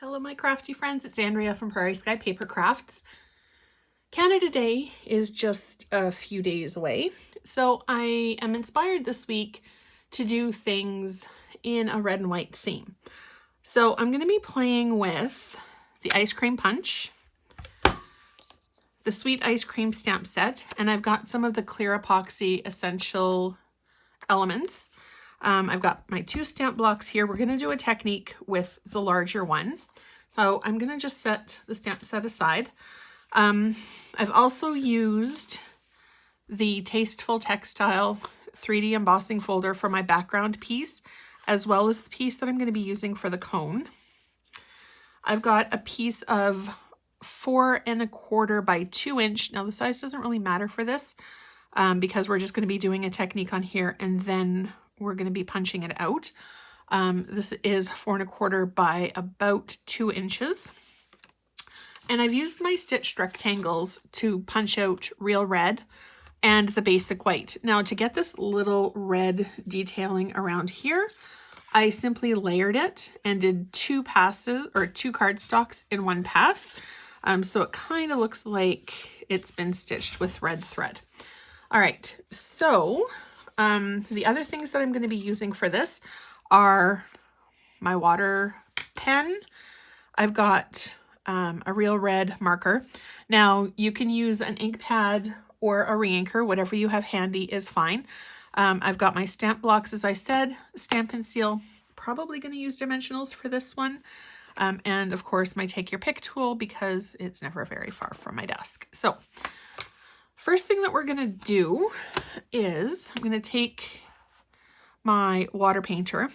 Hello my crafty friends, it's Andrea from Prairie Sky Paper Crafts. Canada Day is just a few days away, so I am inspired this week to do things in a red and white theme. So I'm going to be playing with the ice cream punch, the sweet ice cream stamp set, and I've got some of the clear epoxy essential elements. I've got my 2 stamp blocks here. We're going to do a technique with the larger one. So I'm going to just set the stamp set aside. I've also used the Tasteful Textile 3D embossing folder for my background piece, as well as the piece that I'm going to be using for the cone. I've got a piece of 4 1/4 by 2 inch. Now the size doesn't really matter for this because we're just going to be doing a technique on here and then we're going to be punching it out. This is 4 1/4 by about 2 inches. And I've used my stitched rectangles to punch out real red and the basic white. Now to get this little red detailing around here, I simply layered it and did 2 passes or 2 cardstocks in one pass. So it kind of looks like it's been stitched with red thread. All right, so the other things that I'm going to be using for this are my water pen. I've got a real red marker. Now you can use an ink pad or a re-inker, whatever you have handy is fine. I've got my stamp blocks, as I said, Stamp and Seal. Probably going to use dimensionals for this one. And of course my take your pick tool because it's never very far from my desk. So first thing that we're going to do is I'm going to take my water painter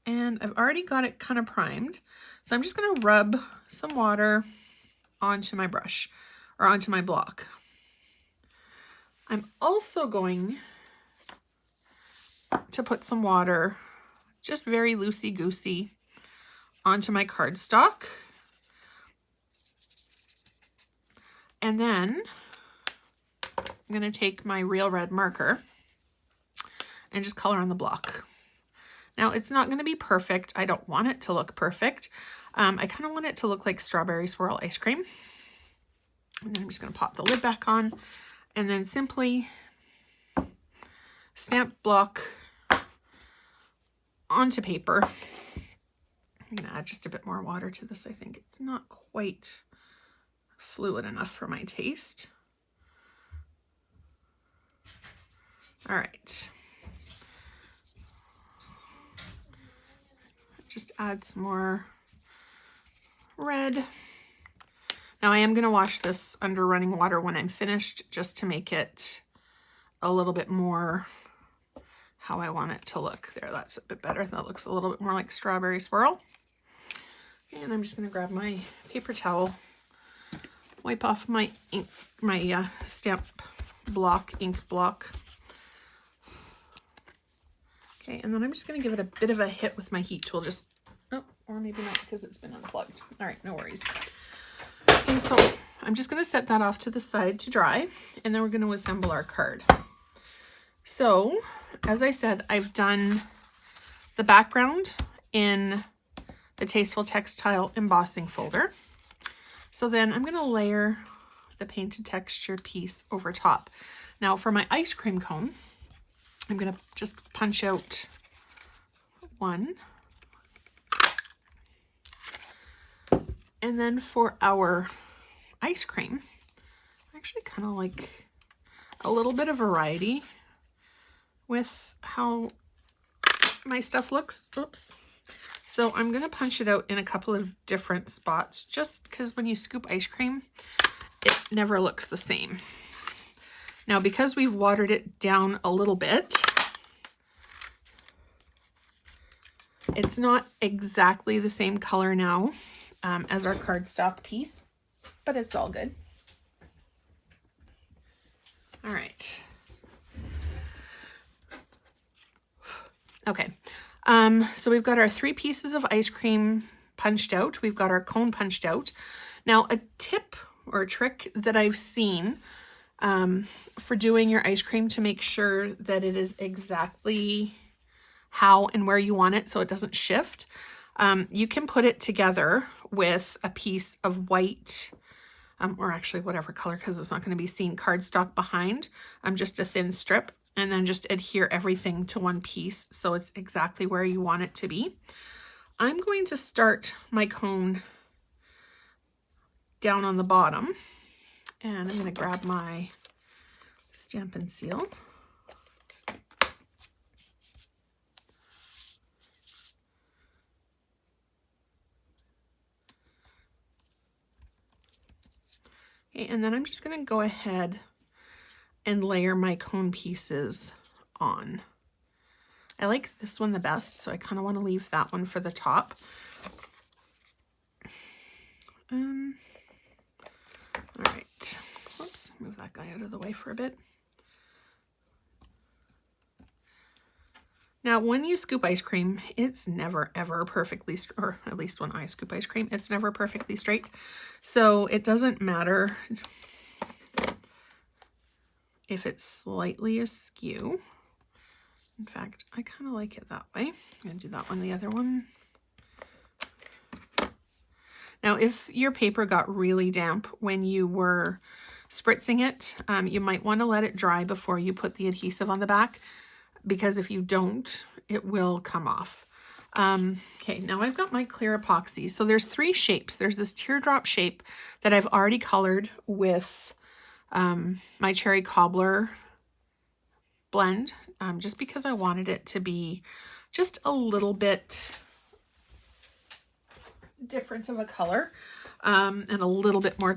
and I've already got it kind of primed. So I'm just going to rub some water onto my brush or onto my block. I'm also going to put some water, just very loosey-goosey, onto my cardstock. And then I'm going to take my real red marker and just color on the block. Now it's not going to be perfect. I don't want it to look perfect. I kind of want it to look like strawberry swirl ice cream. And then I'm just going to pop the lid back on and then simply stamp block onto paper. I'm going to add just a bit more water to this. I think it's not quite fluid enough for my taste. All right. Just add some more red. Now I am going to wash this under running water when I'm finished just to make it a little bit more how I want it to look. There, that's a bit better. That looks a little bit more like strawberry swirl. And I'm just going to grab my paper towel, wipe off my ink, my stamp block, ink block. Okay, and then I'm just going to give it a bit of a hit with my heat tool, just, oh, or maybe not because it's been unplugged. All right, no worries. Okay, so I'm just going to set that off to the side to dry, and then we're going to assemble our card. So, as I said, I've done the background in the Tasteful Textile embossing folder. So then I'm going to layer the painted texture piece over top. Now for my ice cream cone, I'm going to just punch out 1. And then for our ice cream, I actually kind of like a little bit of variety with how my stuff looks. Oops. So I'm going to punch it out in a couple of different spots just because when you scoop ice cream, it never looks the same. Now, because we've watered it down a little bit, it's not exactly the same color now as our cardstock piece, but it's all good. All right. Okay. So we've got our 3 pieces of ice cream punched out. We've got our cone punched out. Now, a tip or a trick that I've seen for doing your ice cream to make sure that it is exactly how and where you want it so it doesn't shift You can put it together with a piece of white, or actually whatever color, because it's not going to be seen, cardstock behind, just a thin strip, and then just adhere everything to one piece so it's exactly where you want it to be. I'm going to start my cone down on the bottom, and I'm going to grab my Stampin' Seal. Okay, and then I'm just going to go ahead and layer my cone pieces on. I like this one the best, so I kind of want to leave that one for the top. All right, whoops, move that guy out of the way for a bit. Now, when you scoop ice cream, it's never ever perfectly, or at least when I scoop ice cream, it's never perfectly straight. So it doesn't matter if it's slightly askew. In fact, I kind of like it that way. I'm going to do that one, the other one. Now, if your paper got really damp when you were spritzing it, you might want to let it dry before you put the adhesive on the back, because if you don't, it will come off. Okay, now I've got my clear epoxy. So there's 3 shapes. There's this teardrop shape that I've already colored with my cherry cobbler blend, just because I wanted it to be just a little bit different of a color, and a little bit more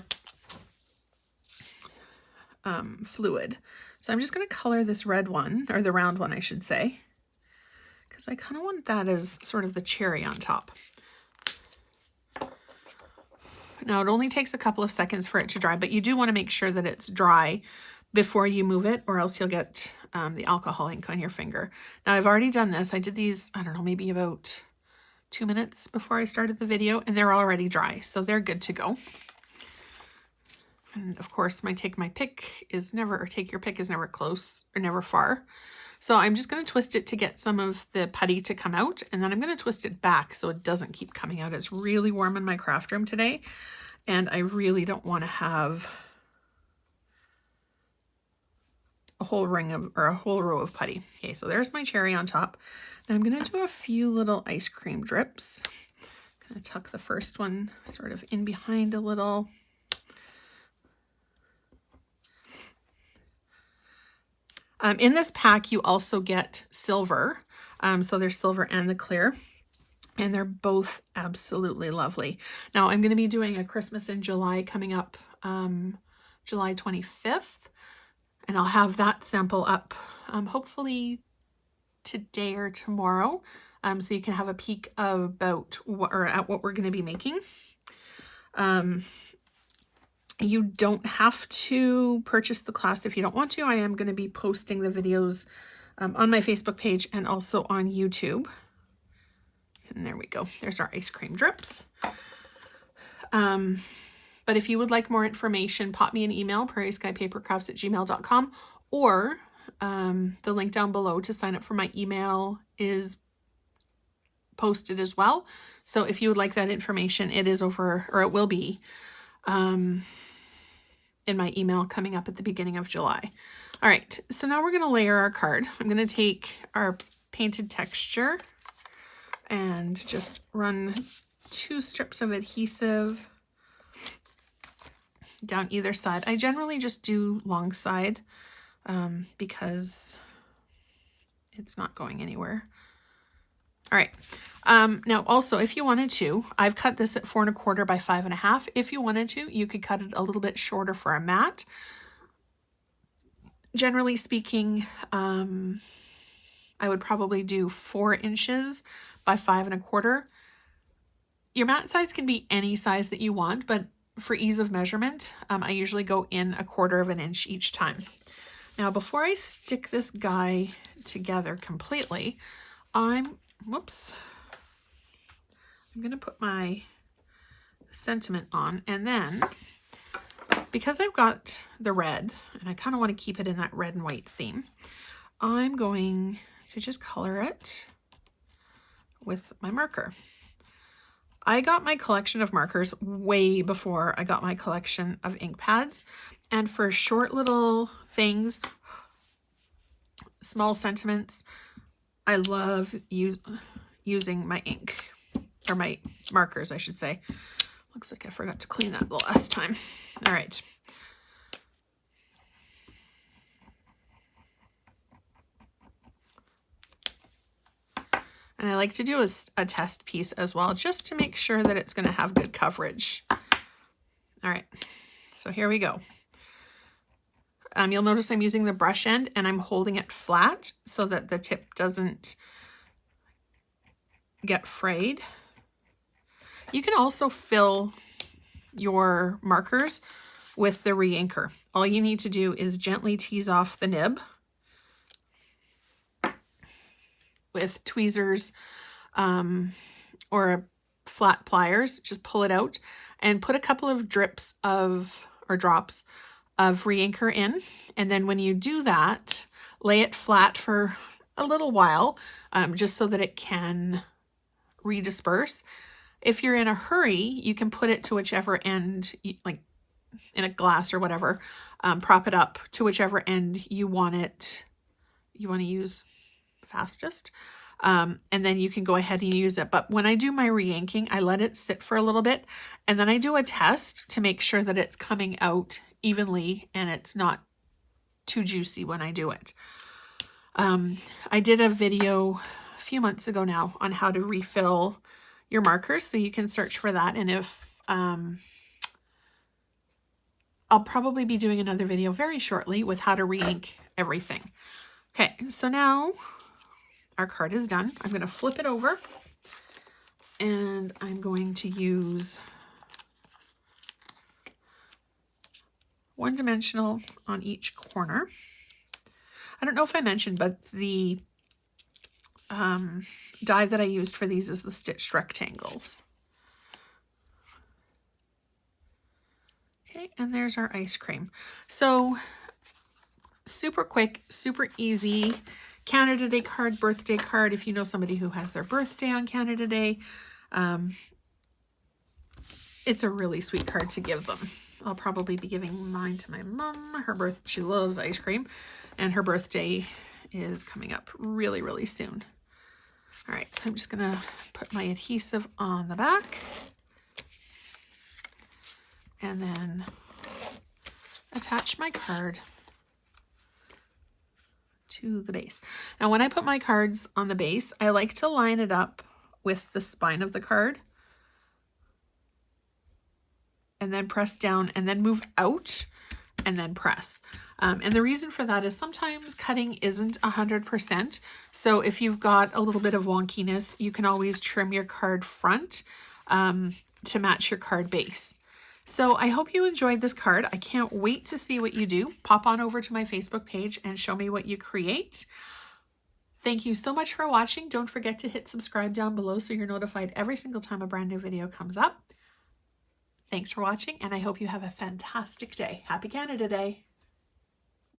fluid. So I'm just going to color this red one, or the round one I should say, because I kind of want that as sort of the cherry on top. Now it only takes a couple of seconds for it to dry, but you do want to make sure that it's dry before you move it, or else you'll get the alcohol ink on your finger. Now I've already done this. I did these, I don't know, maybe about 2 minutes before I started the video, and they're already dry, so they're good to go. And of course, my take your pick is never close or never far. So I'm just going to twist it to get some of the putty to come out, and then I'm going to twist it back so it doesn't keep coming out. It's really warm in my craft room today, and I really don't want to have a whole ring of, or a whole row of putty. Okay, so there's my cherry on top. Now I'm going to do a few little ice cream drips. I'm going to tuck the first one sort of in behind a little. In this pack, you also get silver. So there's silver and the clear, and they're both absolutely lovely. Now I'm going to be doing a Christmas in July coming up, July 25th, and I'll have that sample up hopefully today or tomorrow, so you can have a peek about at what we're going to be making. You don't have to purchase the class if you don't want to. I am going to be posting the videos on my Facebook page and also on YouTube. And there we go. There's our ice cream drips. But if you would like more information, pop me an email, prairieskypapercrafts@gmail.com, or the link down below to sign up for my email is posted as well. So if you would like that information, it is over, or it will be in my email coming up at the beginning of July. All right, so now we're going to layer our card. I'm going to take our painted texture and just run 2 strips of adhesive down either side. I generally just do long side because it's not going anywhere. All right. Now also, if you wanted to, I've cut this at 4 1/4 by 5 1/2. If you wanted to, you could cut it a little bit shorter for a mat. Generally speaking, I would probably do 4 inches by 5 1/4. Your mat size can be any size that you want, but for ease of measurement, I usually go in 1/4 of an inch each time. Now, before I stick this guy together completely, I'm going to put my sentiment on, and then because I've got the red and I kind of want to keep it in that red and white theme, I'm going to just color it with my marker. I got my collection of markers way before I got my collection of ink pads. And for short little things, small sentiments, I love using my ink, or my markers, I should say. Looks like I forgot to clean that the last time. All right. And I like to do a test piece as well, just to make sure that it's going to have good coverage. All right, so here we go. You'll notice I'm using the brush end and I'm holding it flat so that the tip doesn't get frayed. You can also fill your markers with the re-inker. All you need to do is gently tease off the nib with tweezers or flat pliers. Just pull it out and put a couple of drops of re-inker in. And then when you do that, lay it flat for a little while, just so that it can redisperse. If you're in a hurry, you can put it to whichever end, like in a glass or whatever, prop it up to whichever end you want to use fastest. And then you can go ahead and use it. But when I do my re-inking, I let it sit for a little bit, and then I do a test to make sure that it's coming out evenly and it's not too juicy when I do it. I did a video a few months ago now on how to refill your markers, so you can search for that. And if I'll probably be doing another video very shortly with how to re-ink everything. Okay, so now our card is done. I'm going to flip it over and I'm going to use one dimensional on each corner. I don't know if I mentioned, but the die that I used for these is the stitched rectangles. Okay, and there's our ice cream. So super quick, super easy. Canada Day card, birthday card, if you know somebody who has their birthday on Canada Day. It's a really sweet card to give them. I'll probably be giving mine to my mom. She loves ice cream, and her birthday is coming up really, really soon. All right, so I'm just gonna put my adhesive on the back and then attach my card to the base. Now, when I put my cards on the base, I like to line it up with the spine of the card and then press down and then move out and then press. And the reason for that is sometimes cutting isn't 100%. So if you've got a little bit of wonkiness, you can always trim your card front to match your card base. So I hope you enjoyed this card. I can't wait to see what you do. Pop on over to my Facebook page and show me what you create. Thank you so much for watching. Don't forget to hit subscribe down below so you're notified every single time a brand new video comes up. Thanks for watching, and I hope you have a fantastic day. Happy Canada Day!